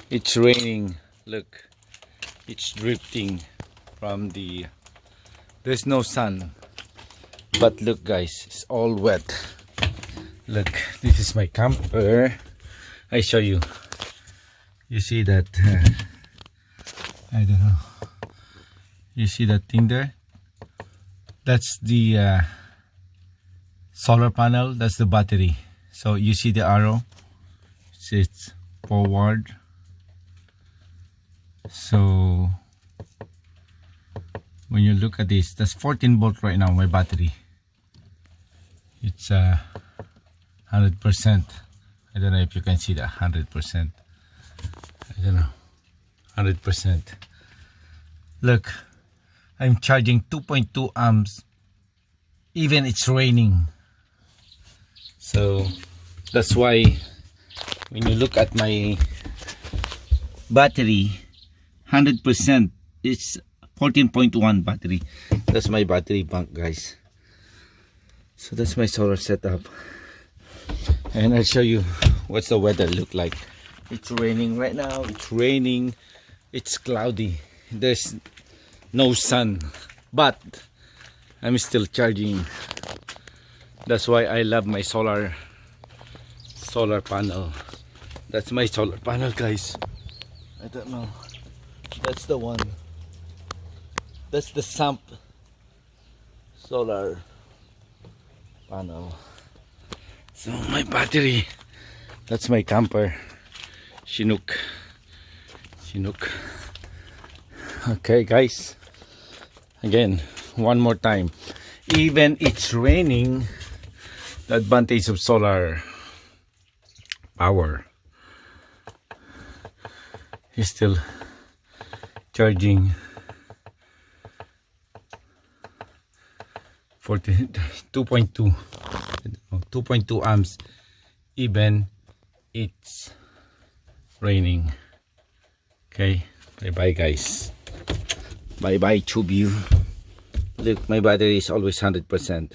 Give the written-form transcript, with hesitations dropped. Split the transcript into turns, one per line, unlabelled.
It's raining. Look, it's drifting from the, there's no sun, but look guys, it's all wet. Look, this is my camper. I show you. You see that I don't know, you see that thing there? That's the solar panel. That's the battery. So you see the arrow, it's forward. So when you look at this, that's 14 volt right now, my battery. It's 100%. I don't know if you can see that 100%. I don't know, 100%. Look, I'm charging 2.2 amps. Even it's raining. So that's why when you look at my battery, 100%, it's 14.1 battery. That's my battery bank, guys. So that's my solar setup, and I'll show you what's the weather look like. It's raining right now. It's raining. It's cloudy. There's no sun, but I'm still charging. That's why I love my solar panel. That's my solar panel, guys. I don't know. That's the one. That's the Zamp Solar Panel. So my battery. That's my camper. Chinook. Okay, guys. Again, one more time. Even it's raining, the advantage of solar power is still charging 2.2 amps even it's raining. Okay, bye bye guys, bye bye tube you. Look, my battery is always 100%.